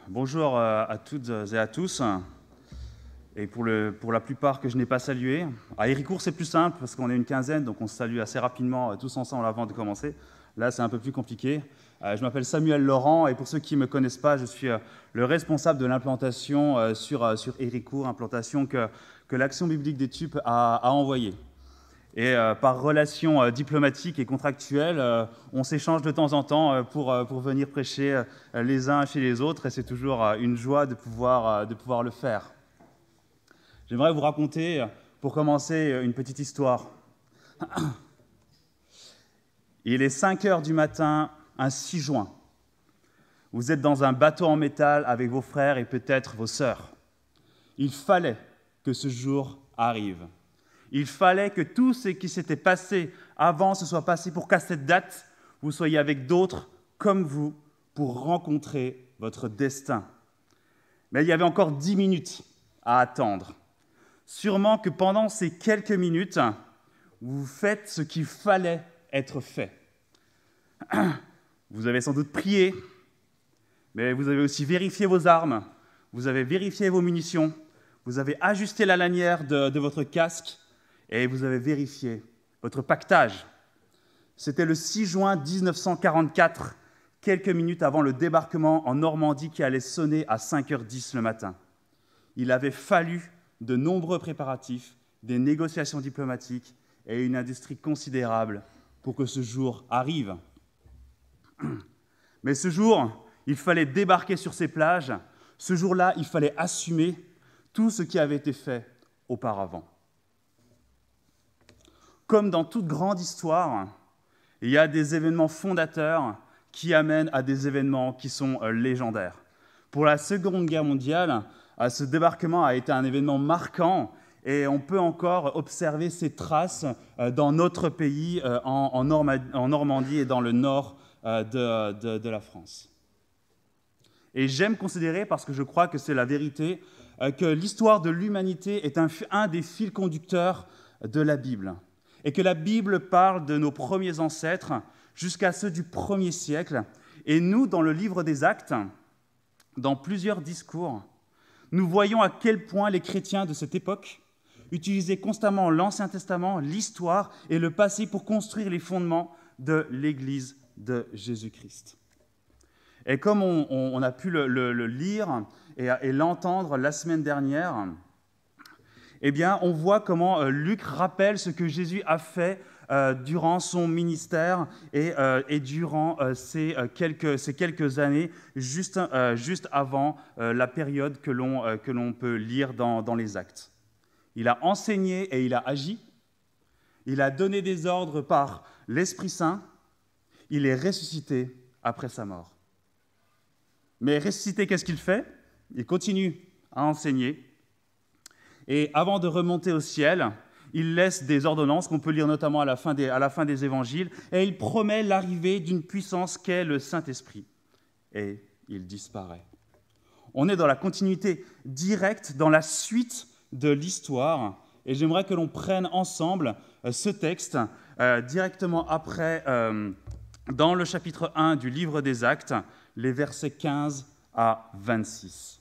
Bonjour à toutes et à tous. Et pour la plupart que je n'ai pas salué, à Héricourt c'est plus simple parce qu'on est une quinzaine, donc on se salue assez rapidement tous ensemble avant de commencer. Là c'est un peu plus compliqué. Je m'appelle Samuel Laurent et pour ceux qui ne me connaissent pas, je suis le responsable de l'implantation sur Héricourt, implantation que l'Action biblique des Tupes a envoyée. Et par relation diplomatique et contractuelle, on s'échange de temps en temps pour venir prêcher les uns chez les autres, et c'est toujours une joie de pouvoir le faire. J'aimerais vous raconter, pour commencer, une petite histoire. Il est 5 heures du matin, un 6 juin. Vous êtes dans un bateau en métal avec vos frères et peut-être vos sœurs. Il fallait que ce jour arrive. Il fallait que tout ce qui s'était passé avant se soit passé pour qu'à cette date, vous soyez avec d'autres comme vous pour rencontrer votre destin. Mais il y avait encore 10 minutes à attendre. Sûrement que pendant ces quelques minutes, vous faites ce qu'il fallait être fait. Vous avez sans doute prié, mais vous avez aussi vérifié vos armes, vous avez vérifié vos munitions, vous avez ajusté la lanière de votre casque, et vous avez vérifié votre pactage. C'était le 6 juin 1944, quelques minutes avant le débarquement en Normandie qui allait sonner à 5h10 le matin. Il avait fallu de nombreux préparatifs, des négociations diplomatiques et une industrie considérable pour que ce jour arrive. Mais ce jour, il fallait débarquer sur ces plages. Ce jour-là, il fallait assumer tout ce qui avait été fait auparavant. Comme dans toute grande histoire, il y a des événements fondateurs qui amènent à des événements qui sont légendaires. Pour la Seconde Guerre mondiale, ce débarquement a été un événement marquant et on peut encore observer ses traces dans notre pays, en Normandie et dans le nord de la France. Et j'aime considérer, parce que je crois que c'est la vérité, que l'histoire de l'humanité est un des fils conducteurs de la Bible. Et que la Bible parle de nos premiers ancêtres jusqu'à ceux du 1er siècle. Et nous, dans le livre des Actes, dans plusieurs discours, nous voyons à quel point les chrétiens de cette époque utilisaient constamment l'Ancien Testament, l'histoire et le passé pour construire les fondements de l'Église de Jésus-Christ. Et comme on a pu le lire et l'entendre la semaine dernière, eh bien, on voit comment Luc rappelle ce que Jésus a fait durant son ministère et durant ces quelques années, juste avant la période que l'on peut lire dans les Actes. Il a enseigné et il a agi. Il a donné des ordres par l'Esprit Saint. Il est ressuscité après sa mort. Mais ressuscité, qu'est-ce qu'il fait? Il continue à enseigner. Et avant de remonter au ciel, il laisse des ordonnances qu'on peut lire notamment à la fin des évangiles, et il promet l'arrivée d'une puissance qu'est le Saint-Esprit. Et il disparaît. On est dans la continuité directe, dans la suite de l'histoire, et j'aimerais que l'on prenne ensemble ce texte directement après, dans le chapitre 1 du livre des Actes, les versets 15 à 26.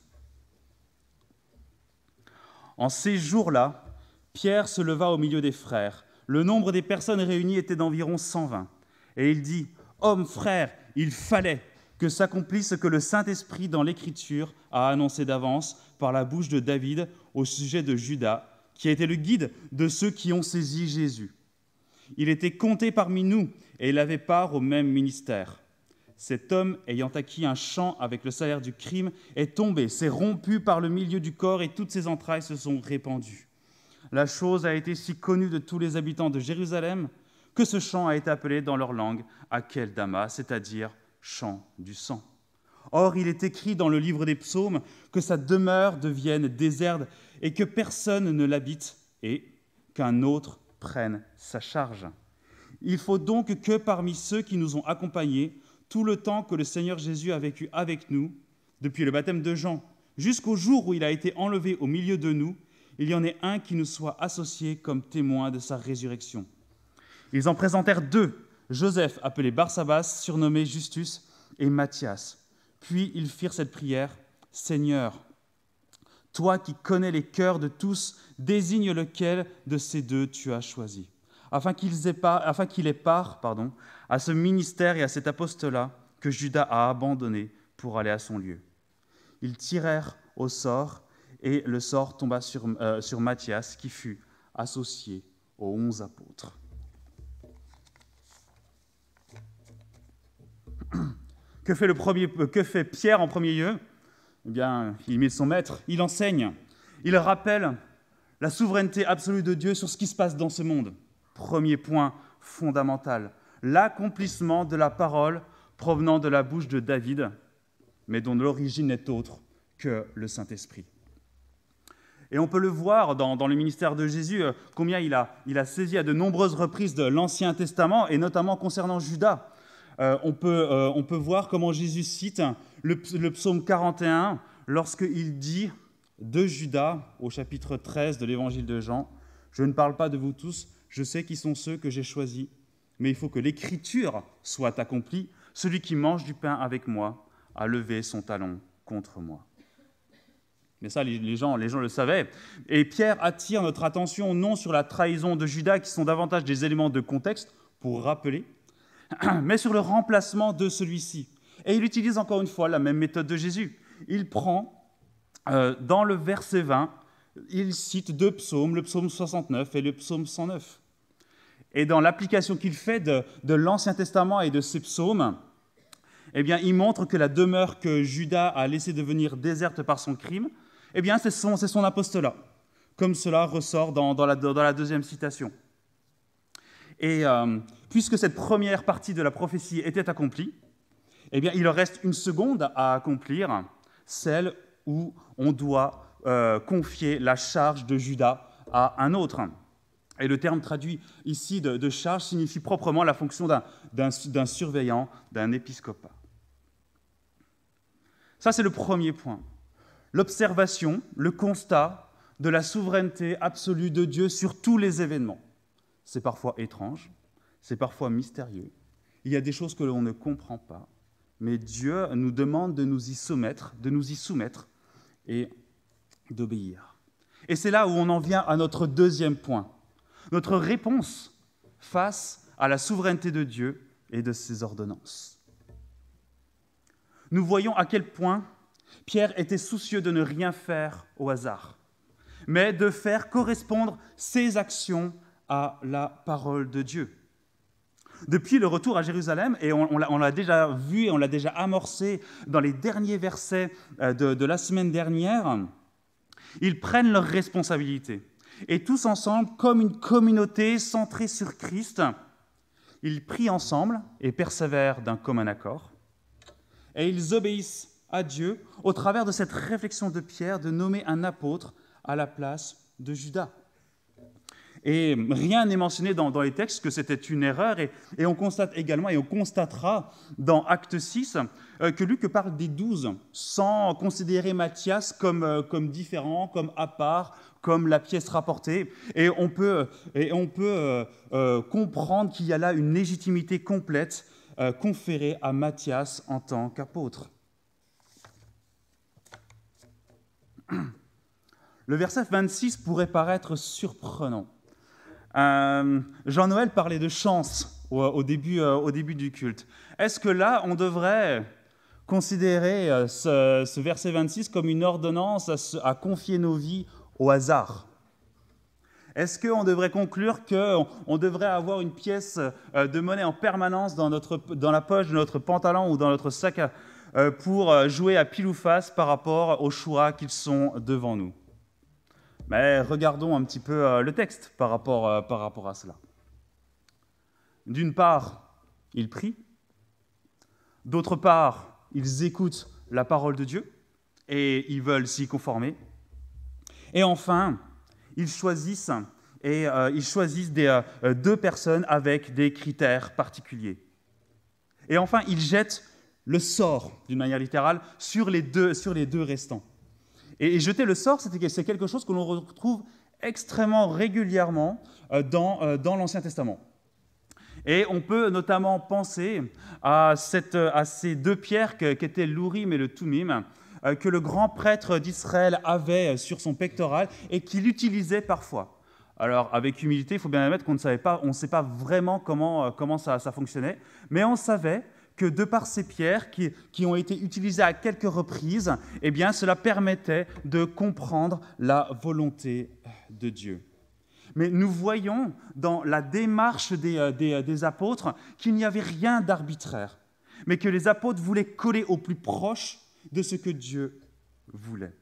En ces jours-là, Pierre se leva au milieu des frères. Le nombre des personnes réunies était d'environ 120. Et il dit : « Hommes, frères, il fallait que s'accomplisse ce que le Saint-Esprit dans l'Écriture a annoncé d'avance par la bouche de David au sujet de Judas, qui a été le guide de ceux qui ont saisi Jésus. Il était compté parmi nous et il avait part au même ministère. Cet homme, ayant acquis un champ avec le salaire du crime, est tombé, s'est rompu par le milieu du corps et toutes ses entrailles se sont répandues. La chose a été si connue de tous les habitants de Jérusalem que ce champ a été appelé dans leur langue Akeldama, c'est-à-dire champ du sang. Or, il est écrit dans le livre des psaumes que sa demeure devienne déserte et que personne ne l'habite et qu'un autre prenne sa charge. Il faut donc que parmi ceux qui nous ont accompagnés, tout le temps que le Seigneur Jésus a vécu avec nous, depuis le baptême de Jean, jusqu'au jour où il a été enlevé au milieu de nous, il y en ait un qui nous soit associé comme témoin de sa résurrection. Ils en présentèrent 2, Joseph, appelé Barsabas, surnommé Justus, et Matthias. Puis ils firent cette prière : Seigneur, toi qui connais les cœurs de tous, désigne lequel de ces deux tu as choisi, afin qu'il ait part à ce ministère et à cet apostolat que Judas a abandonné pour aller à son lieu. » Ils tirèrent au sort, et le sort tomba sur Matthias, qui fut associé aux 11 apôtres. Que fait Pierre en premier lieu ? Eh bien, il imite son maître, il enseigne, il rappelle la souveraineté absolue de Dieu sur ce qui se passe dans ce monde. Premier point fondamental, l'accomplissement de la parole provenant de la bouche de David, mais dont l'origine n'est autre que le Saint-Esprit. Et on peut le voir dans le ministère de Jésus, combien il a saisi à de nombreuses reprises de l'Ancien Testament, et notamment concernant Judas. On peut voir comment Jésus cite le psaume 41 lorsqu'il dit de Judas, au chapitre 13 de l'évangile de Jean, « Je ne parle pas de vous tous, je sais qui sont ceux que j'ai choisis, mais il faut que l'Écriture soit accomplie. Celui qui mange du pain avec moi a levé son talon contre moi. » Mais ça, les gens le savaient. Et Pierre attire notre attention non sur la trahison de Judas, qui sont davantage des éléments de contexte pour rappeler, mais sur le remplacement de celui-ci. Et il utilise encore une fois la même méthode de Jésus. Il prend, dans le verset 20, il cite deux psaumes, le psaume 69 et le psaume 109. Et dans l'application qu'il fait de l'Ancien Testament et de ces psaumes, eh bien, il montre que la demeure que Judas a laissée devenir déserte par son crime, eh bien, c'est son apostolat, comme cela ressort dans la deuxième citation. Et puisque cette première partie de la prophétie était accomplie, eh bien, il reste une seconde à accomplir, celle où on doit confier la charge de Judas à un autre. Et le terme traduit ici de charge signifie proprement la fonction d'un surveillant, d'un épiscopat. Ça, c'est le premier point. L'observation, le constat de la souveraineté absolue de Dieu sur tous les événements. C'est parfois étrange, c'est parfois mystérieux. Il y a des choses que l'on ne comprend pas, mais Dieu nous demande de nous y soumettre et d'obéir. Et c'est là où on en vient à notre deuxième point. Notre réponse face à la souveraineté de Dieu et de ses ordonnances. Nous voyons à quel point Pierre était soucieux de ne rien faire au hasard, mais de faire correspondre ses actions à la parole de Dieu. Depuis le retour à Jérusalem, et on l'a déjà vu et on l'a déjà amorcé dans les derniers versets de la semaine dernière, ils prennent leurs responsabilités. Et tous ensemble, comme une communauté centrée sur Christ, ils prient ensemble et persévèrent d'un commun accord. Et ils obéissent à Dieu au travers de cette réflexion de Pierre de nommer un apôtre à la place de Judas. Et rien n'est mentionné dans les textes que c'était une erreur. Et on constate également, et on constatera dans Acte 6, que Luc parle des 12, sans considérer Matthias comme différent, comme à part, comme la pièce rapportée. Et on peut comprendre qu'il y a là une légitimité complète conférée à Matthias en tant qu'apôtre. Le verset 26 pourrait paraître surprenant. Jean-Noël parlait de chance au début du culte. Est-ce que là, on devrait considérer ce verset 26 comme une ordonnance à confier nos vies au hasard ? Est-ce qu'on devrait conclure qu'on devrait avoir une pièce de monnaie en permanence dans la poche de notre pantalon ou dans notre sac pour jouer à pile ou face par rapport aux choix qui sont devant nous ? Mais regardons un petit peu le texte par rapport à cela. D'une part, ils prient. D'autre part, ils écoutent la parole de Dieu et ils veulent s'y conformer. Et enfin, ils choisissent deux personnes avec des critères particuliers. Et enfin, ils jettent le sort, d'une manière littérale, sur les deux restants. Et jeter le sort, c'est quelque chose que l'on retrouve extrêmement régulièrement dans l'Ancien Testament. Et on peut notamment penser à ces deux pierres qu'étaient l'Urim et le Thummim, que le grand prêtre d'Israël avait sur son pectoral et qu'il utilisait parfois. Alors, avec humilité, il faut bien admettre qu'on ne sait pas vraiment comment ça fonctionnait, mais on savait que de par ces pierres qui ont été utilisées à quelques reprises, eh bien, cela permettait de comprendre la volonté de Dieu. Mais nous voyons dans la démarche des apôtres qu'il n'y avait rien d'arbitraire, mais que les apôtres voulaient coller au plus proche de ce que Dieu voulait.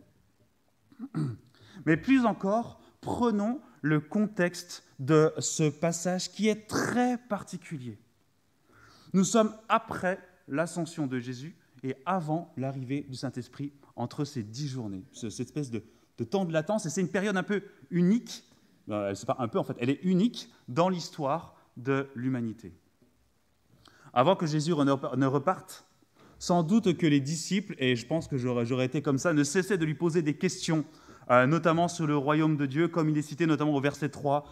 Mais plus encore, prenons le contexte de ce passage qui est très particulier. Nous sommes après l'ascension de Jésus et avant l'arrivée du Saint-Esprit, entre ces 10 journées, cette espèce de temps de latence, et c'est une période un peu unique, c'est pas un peu en fait, elle est unique dans l'histoire de l'humanité. Avant que Jésus ne reparte, sans doute que les disciples, et je pense que j'aurais été comme ça, ne cessaient de lui poser des questions, notamment sur le royaume de Dieu, comme il est cité notamment au verset 3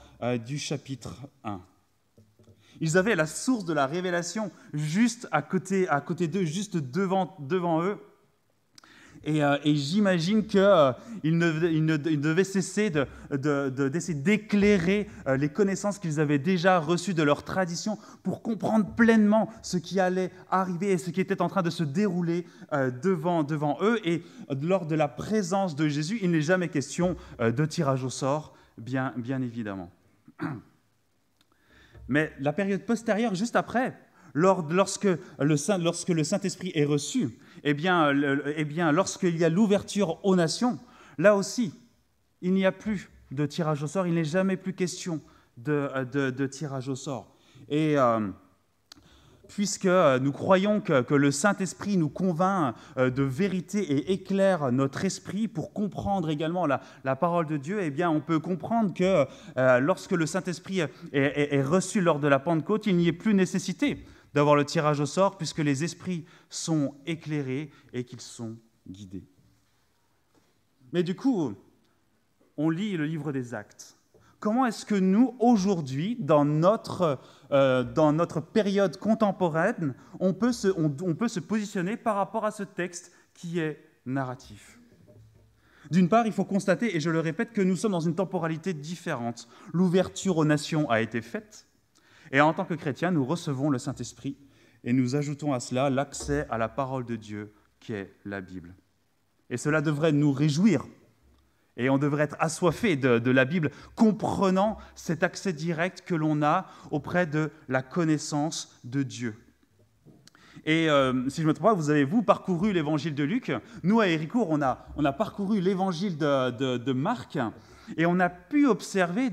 du chapitre 1. Ils avaient la source de la révélation juste à côté d'eux, juste devant eux. Et j'imagine qu'ils ne devaient cesser d'essayer d'éclairer les connaissances qu'ils avaient déjà reçues de leur tradition pour comprendre pleinement ce qui allait arriver et ce qui était en train de se dérouler devant eux. Et lors de la présence de Jésus, il n'est jamais question de tirage au sort, bien évidemment. Mais la période postérieure, juste après, lorsque le Saint-Esprit est reçu, eh bien, lorsqu'il y a l'ouverture aux nations, là aussi, il n'y a plus de tirage au sort, il n'est jamais plus question de tirage au sort. Et puisque nous croyons que le Saint-Esprit nous convainc de vérité et éclaire notre esprit pour comprendre également la parole de Dieu, eh bien, on peut comprendre que lorsque le Saint-Esprit est reçu lors de la Pentecôte, il n'y ait plus nécessité d'avoir le tirage au sort, puisque les esprits sont éclairés et qu'ils sont guidés. Mais du coup, on lit le livre des Actes. Comment est-ce que nous, aujourd'hui, dans notre période contemporaine, on peut se positionner par rapport à ce texte qui est narratif ? D'une part, il faut constater, et je le répète, que nous sommes dans une temporalité différente. L'ouverture aux nations a été faite, et en tant que chrétiens, nous recevons le Saint-Esprit et nous ajoutons à cela l'accès à la parole de Dieu qui est la Bible. Et cela devrait nous réjouir et on devrait être assoiffé de la Bible, comprenant cet accès direct que l'on a auprès de la connaissance de Dieu. Et si je ne me trompe pas, vous avez parcouru l'évangile de Luc. Nous, à Héricourt, on a parcouru l'évangile de Marc. Et on a pu observer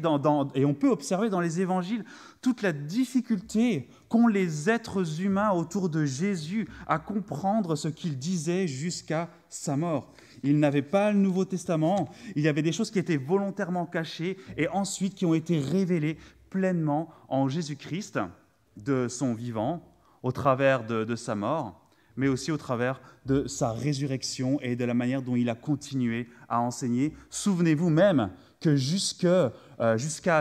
et on peut observer dans les évangiles toute la difficulté qu'ont les êtres humains autour de Jésus à comprendre ce qu'il disait jusqu'à sa mort. Il n'avait pas le Nouveau Testament, il y avait des choses qui étaient volontairement cachées et ensuite qui ont été révélées pleinement en Jésus-Christ, de son vivant, au travers de sa mort, mais aussi au travers de sa résurrection et de la manière dont il a continué à enseigner. Souvenez-vous même que jusqu'à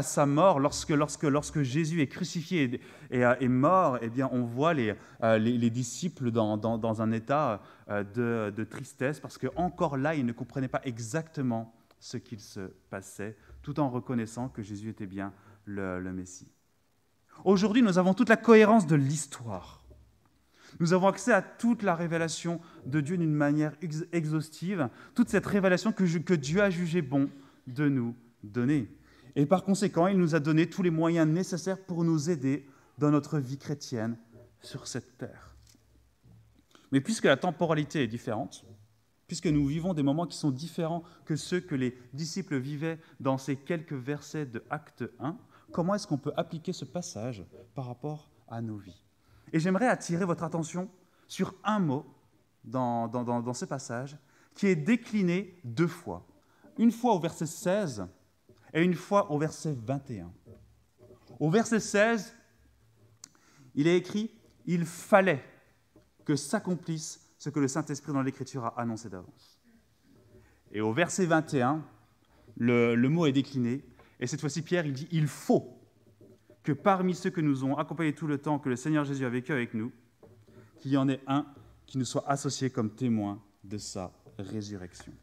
sa mort, lorsque Jésus est crucifié et est mort, eh bien, on voit les disciples dans un état de tristesse, parce qu'encore là, ils ne comprenaient pas exactement ce qu'il se passait, tout en reconnaissant que Jésus était bien le Messie. Aujourd'hui, nous avons toute la cohérence de l'histoire. Nous avons accès à toute la révélation de Dieu d'une manière exhaustive, toute cette révélation que Dieu a jugé bon de nous donner. Et par conséquent, il nous a donné tous les moyens nécessaires pour nous aider dans notre vie chrétienne sur cette terre. Mais puisque la temporalité est différente, puisque nous vivons des moments qui sont différents que ceux que les disciples vivaient dans ces quelques versets de Acte 1, comment est-ce qu'on peut appliquer ce passage par rapport à nos vies ? Et j'aimerais attirer votre attention sur un mot dans ce passage qui est décliné 2 fois. Une fois au verset 16 et une fois au verset 21. Au verset 16, il est écrit « Il fallait que s'accomplisse ce que le Saint-Esprit dans l'Écriture a annoncé d'avance. » Et au verset 21, le mot est décliné, et cette fois-ci Pierre il dit « Il faut » que parmi ceux que nous ont accompagnés tout le temps que le Seigneur Jésus a vécu avec nous, qu'il y en ait un qui nous soit associé comme témoin de sa résurrection.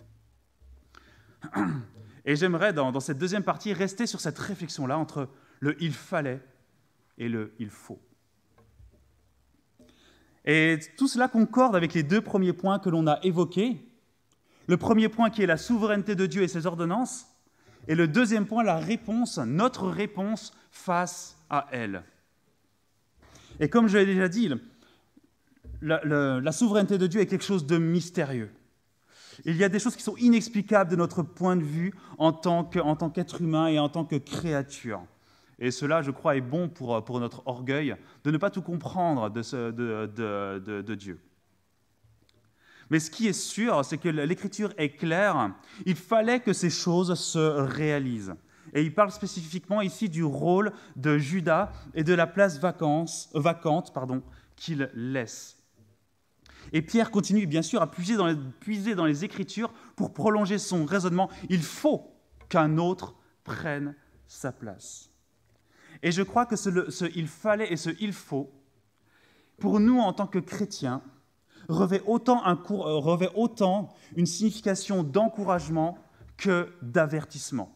Et j'aimerais, dans cette deuxième partie, rester sur cette réflexion-là entre le « il fallait » et le « il faut ». Et tout cela concorde avec les deux premiers points que l'on a évoqués. Le premier point qui est la souveraineté de Dieu et ses ordonnances, et le deuxième point, la réponse, notre réponse face à elle. Et comme je l'ai déjà dit, la souveraineté de Dieu est quelque chose de mystérieux. Il y a des choses qui sont inexplicables de notre point de vue en tant qu'être humain et en tant que créature. Et cela, je crois, est bon pour notre orgueil de ne pas tout comprendre de Dieu. Mais ce qui est sûr, c'est que l'Écriture est claire. Il fallait que ces choses se réalisent. Et il parle spécifiquement ici du rôle de Judas et de la place vacante qu'il laisse. Et Pierre continue bien sûr à puiser dans les Écritures pour prolonger son raisonnement. Il faut qu'un autre prenne sa place. Et je crois que ce « il fallait » et ce « il faut », pour nous en tant que chrétiens, revêt autant une signification d'encouragement que d'avertissement.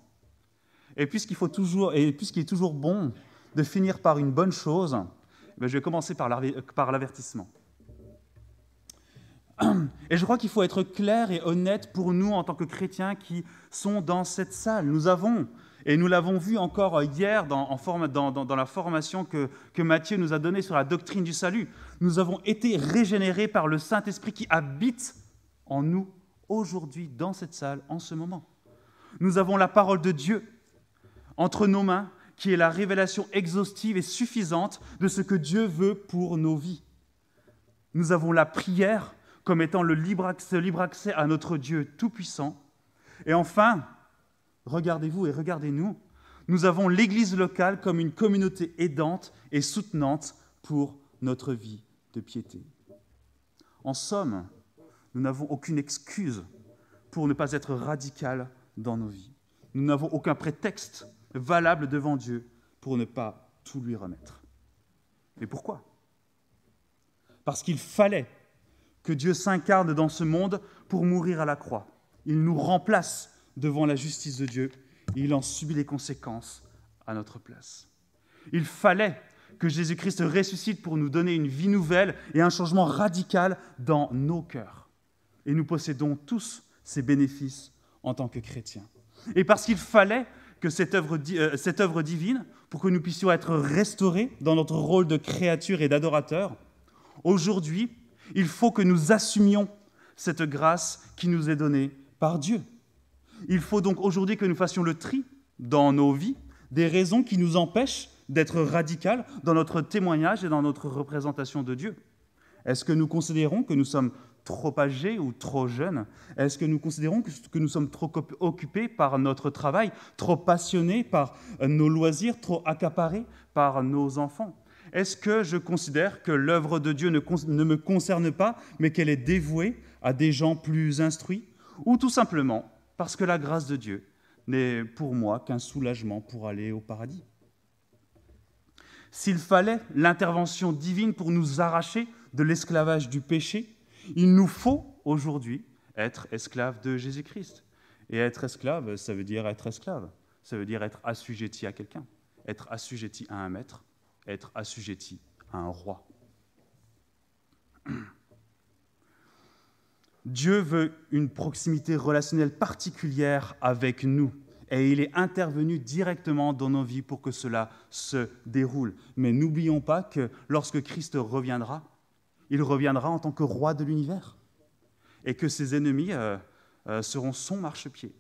Et puisqu'il est toujours bon de finir par une bonne chose, je vais commencer par l'avertissement. Et je crois qu'il faut être clair et honnête pour nous en tant que chrétiens qui sont dans cette salle. Nous l'avons vu encore hier dans la formation que Matthieu nous a donnée sur la doctrine du salut. Nous avons été régénérés par le Saint-Esprit qui habite en nous aujourd'hui, dans cette salle, en ce moment. Nous avons la parole de Dieu entre nos mains, qui est la révélation exhaustive et suffisante de ce que Dieu veut pour nos vies. Nous avons la prière comme étant le libre accès à notre Dieu tout-puissant. Et enfin, regardez-vous et regardez-nous, nous avons l'Église locale comme une communauté aidante et soutenante pour notre vie de piété. En somme, nous n'avons aucune excuse pour ne pas être radical dans nos vies. Nous n'avons aucun prétexte valable devant Dieu pour ne pas tout lui remettre. Mais pourquoi ? Parce qu'il fallait que Dieu s'incarne dans ce monde pour mourir à la croix. Il nous remplace devant la justice de Dieu et il en subit les conséquences à notre place. Il fallait que Jésus-Christ ressuscite pour nous donner une vie nouvelle et un changement radical dans nos cœurs. Et nous possédons tous ces bénéfices en tant que chrétiens. Et parce qu'il fallait que cette œuvre divine, pour que nous puissions être restaurés dans notre rôle de créature et d'adorateur, aujourd'hui, il faut que nous assumions cette grâce qui nous est donnée par Dieu. Il faut donc aujourd'hui que nous fassions le tri dans nos vies des raisons qui nous empêchent d'être radicales dans notre témoignage et dans notre représentation de Dieu. Est-ce que nous considérons que nous sommes trop âgés ou trop jeunes ? Est-ce que nous considérons que nous sommes trop occupés par notre travail, trop passionnés par nos loisirs, trop accaparés par nos enfants ? Est-ce que je considère que l'œuvre de Dieu ne me concerne pas, mais qu'elle est dévouée à des gens plus instruits ? Ou tout simplement parce que la grâce de Dieu n'est pour moi qu'un soulagement pour aller au paradis ? S'il fallait l'intervention divine pour nous arracher de l'esclavage du péché, il nous faut aujourd'hui être esclaves de Jésus-Christ. Et être esclave, ça veut dire être esclave. Ça veut dire être assujetti à quelqu'un, être assujetti à un maître, être assujetti à un roi. Dieu veut une proximité relationnelle particulière avec nous et il est intervenu directement dans nos vies pour que cela se déroule. Mais n'oublions pas que lorsque Christ reviendra, il reviendra en tant que roi de l'univers et que ses ennemis seront son marchepied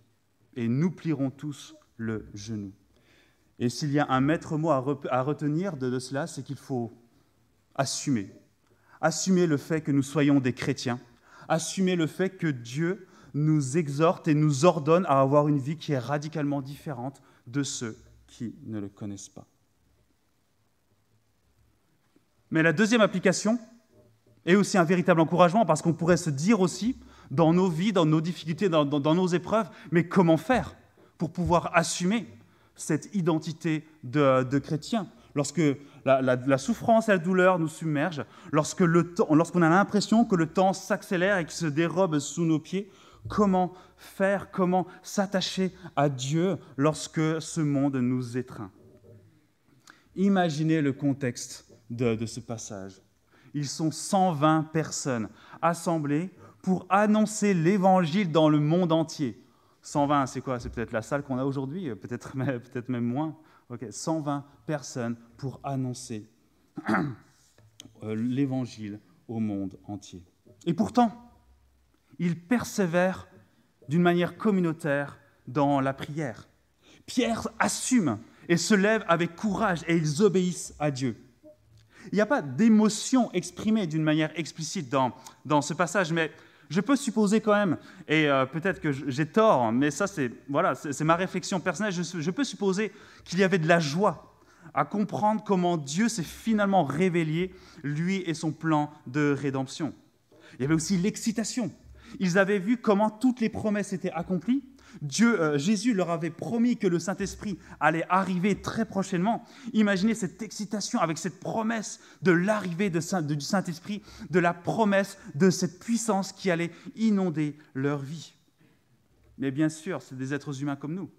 et nous plierons tous le genou. Et s'il y a un maître mot à retenir de cela, c'est qu'il faut assumer le fait que nous soyons des chrétiens, assumer le fait que Dieu nous exhorte et nous ordonne à avoir une vie qui est radicalement différente de ceux qui ne le connaissent pas. Mais la deuxième application est aussi un véritable encouragement, parce qu'on pourrait se dire aussi, dans nos vies, dans nos difficultés, dans nos épreuves, mais comment faire pour pouvoir assumer cette identité de chrétien ? lorsque la souffrance et la douleur nous submergent, lorsqu'on a l'impression que le temps s'accélère et qu'il se dérobe sous nos pieds, comment faire, comment s'attacher à Dieu lorsque ce monde nous étreint? Imaginez le contexte de ce passage. Ils sont 120 personnes assemblées pour annoncer l'Évangile dans le monde entier. 120, c'est quoi? C'est peut-être la salle qu'on a aujourd'hui, peut-être même moins. Okay, 120 personnes pour annoncer l'Évangile au monde entier. Et pourtant, ils persévèrent d'une manière communautaire dans la prière. Pierre assume et se lève avec courage et ils obéissent à Dieu. Il n'y a pas d'émotion exprimée d'une manière explicite dans ce passage, mais je peux supposer quand même, et peut-être que j'ai tort, mais ça c'est ma réflexion personnelle, je peux supposer qu'il y avait de la joie à comprendre comment Dieu s'est finalement révélé, lui et son plan de rédemption. Il y avait aussi l'excitation. Ils avaient vu comment toutes les promesses étaient accomplies. Jésus leur avait promis que le Saint-Esprit allait arriver très prochainement. Imaginez cette excitation avec cette promesse de l'arrivée du Saint-Esprit, de la promesse de cette puissance qui allait inonder leur vie. Mais bien sûr, c'est des êtres humains comme nous.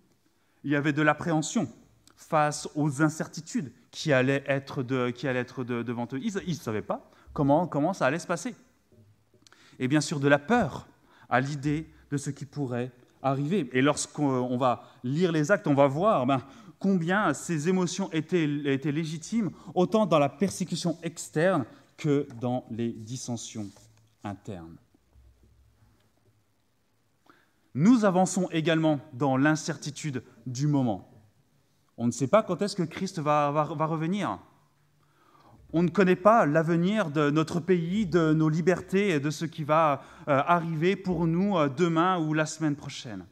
Il y avait de l'appréhension face aux incertitudes qui allaient être devant eux. Ils ne savaient pas comment ça allait se passer. Et bien sûr de la peur à l'idée de ce qui pourrait arriver. Et lorsqu'on va lire les actes, on va voir combien ces émotions étaient légitimes, autant dans la persécution externe que dans les dissensions internes. Nous avançons également dans l'incertitude du moment. On ne sait pas quand est-ce que Christ va revenir. On ne connaît pas l'avenir de notre pays, de nos libertés et de ce qui va arriver pour nous demain ou la semaine prochaine.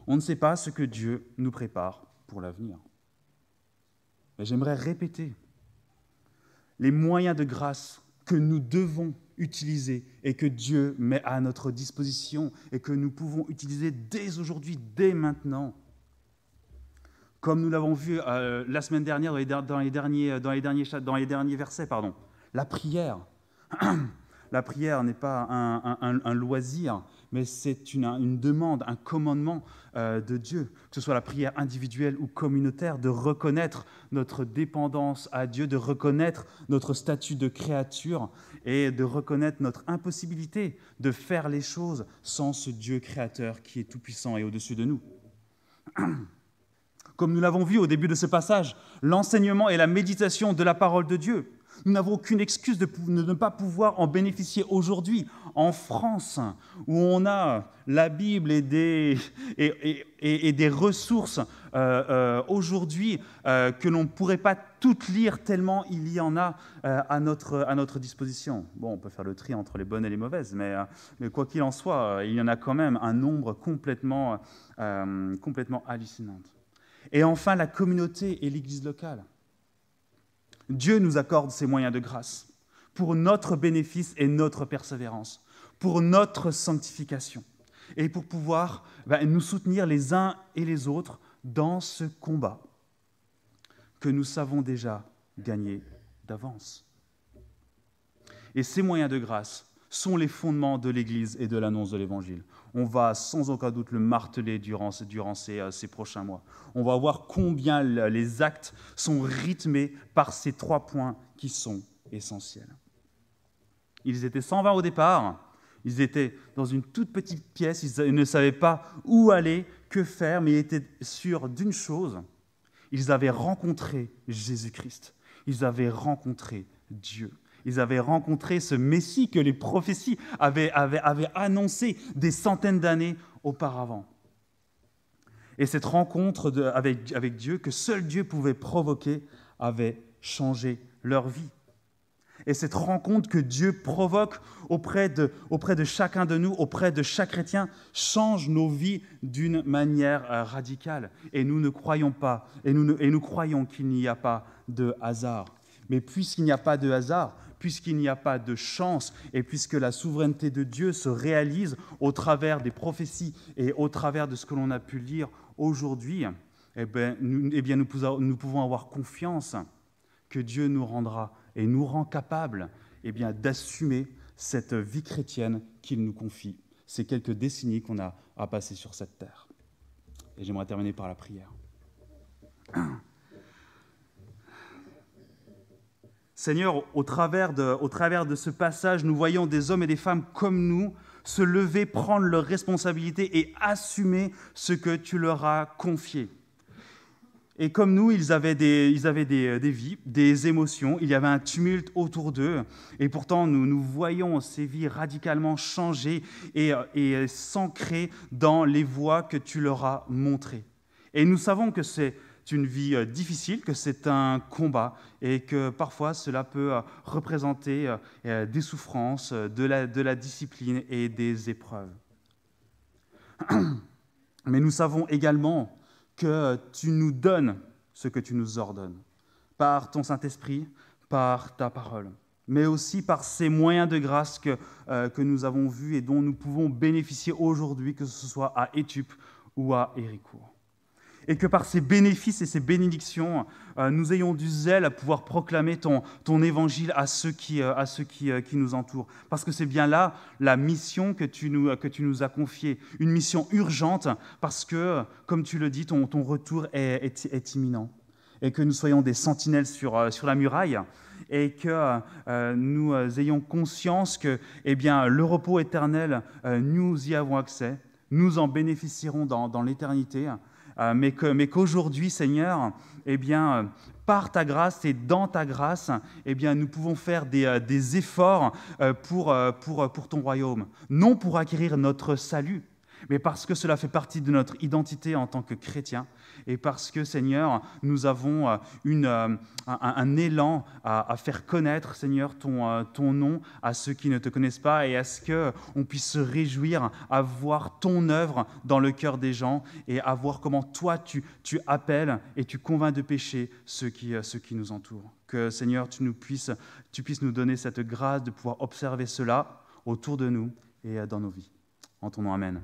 On ne sait pas ce que Dieu nous prépare pour l'avenir. Mais j'aimerais répéter les moyens de grâce que nous devons utiliser et que Dieu met à notre disposition et que nous pouvons utiliser dès aujourd'hui, dès maintenant. Comme nous l'avons vu la semaine dernière dans les derniers versets, la prière. La prière n'est pas un loisir, mais c'est une demande, un commandement de Dieu, que ce soit la prière individuelle ou communautaire, de reconnaître notre dépendance à Dieu, de reconnaître notre statut de créature et de reconnaître notre impossibilité de faire les choses sans ce Dieu créateur qui est tout-puissant et au-dessus de nous. Comme nous l'avons vu au début de ce passage, l'enseignement et la méditation de la parole de Dieu. Nous n'avons aucune excuse de ne pas pouvoir en bénéficier aujourd'hui, en France, où on a la Bible et des ressources aujourd'hui que l'on ne pourrait pas toutes lire tellement il y en a à notre disposition. Bon, on peut faire le tri entre les bonnes et les mauvaises, mais quoi qu'il en soit, il y en a quand même un nombre complètement hallucinant. Et enfin, la communauté et l'Église locale. Dieu nous accorde ces moyens de grâce pour notre bénéfice et notre persévérance, pour notre sanctification et pour pouvoir nous soutenir les uns et les autres dans ce combat que nous savons déjà gagner d'avance. Et ces moyens de grâce sont les fondements de l'Église et de l'annonce de l'Évangile. On va sans aucun doute le marteler durant ces prochains mois. On va voir combien les actes sont rythmés par ces 3 points qui sont essentiels. Ils étaient 120 au départ, ils étaient dans une toute petite pièce, ils ne savaient pas où aller, que faire, mais ils étaient sûrs d'une chose, ils avaient rencontré Jésus-Christ, ils avaient rencontré Dieu. Ils avaient rencontré ce Messie que les prophéties avaient annoncé des centaines d'années auparavant. Et cette rencontre avec Dieu, que seul Dieu pouvait provoquer, avait changé leur vie. Et cette rencontre que Dieu provoque auprès de chacun de nous, auprès de chaque chrétien, change nos vies d'une manière radicale. Et nous ne croyons pas, et nous croyons qu'il n'y a pas de hasard. Mais puisqu'il n'y a pas de hasard, puisqu'il n'y a pas de chance, et puisque la souveraineté de Dieu se réalise au travers des prophéties et au travers de ce que l'on a pu lire aujourd'hui, nous pouvons avoir confiance que Dieu nous rendra et nous rend capables d'assumer cette vie chrétienne qu'il nous confie, ces quelques décennies qu'on a à passer sur cette terre. Et j'aimerais terminer par la prière. Seigneur, au travers de ce passage, nous voyons des hommes et des femmes comme nous se lever, prendre leurs responsabilités et assumer ce que tu leur as confié. Et comme nous, ils avaient des vies, des émotions, il y avait un tumulte autour d'eux, et pourtant nous voyons ces vies radicalement changer et s'ancrer dans les voies que tu leur as montrées. Et nous savons que c'est une vie difficile, que c'est un combat, et que parfois cela peut représenter des souffrances, de la discipline et des épreuves. Mais nous savons également que tu nous donnes ce que tu nous ordonnes, par ton Saint-Esprit, par ta parole, mais aussi par ces moyens de grâce que nous avons vus et dont nous pouvons bénéficier aujourd'hui, que ce soit à Étup ou à Héricourt. Et que par ces bénéfices et ces bénédictions, nous ayons du zèle à pouvoir proclamer ton évangile à ceux qui nous entourent. Parce que c'est bien là la mission que tu nous as confiée, une mission urgente, parce que, comme tu le dis, ton retour est imminent. Et que nous soyons des sentinelles sur la muraille, et que nous ayons conscience que le repos éternel, nous y avons accès, nous en bénéficierons dans l'éternité, mais qu'aujourd'hui, Seigneur, par ta grâce et dans ta grâce, nous pouvons faire des efforts pour ton royaume. Non pour acquérir notre salut, mais parce que cela fait partie de notre identité en tant que chrétiens, et parce que, Seigneur, nous avons un élan à faire connaître, Seigneur, ton nom à ceux qui ne te connaissent pas, et à ce qu'on puisse se réjouir à voir ton œuvre dans le cœur des gens, et à voir comment toi, tu appelles et tu convaincs de péché ceux qui nous entourent. Que, Seigneur, tu puisses nous donner cette grâce de pouvoir observer cela autour de nous et dans nos vies. En ton nom, amen.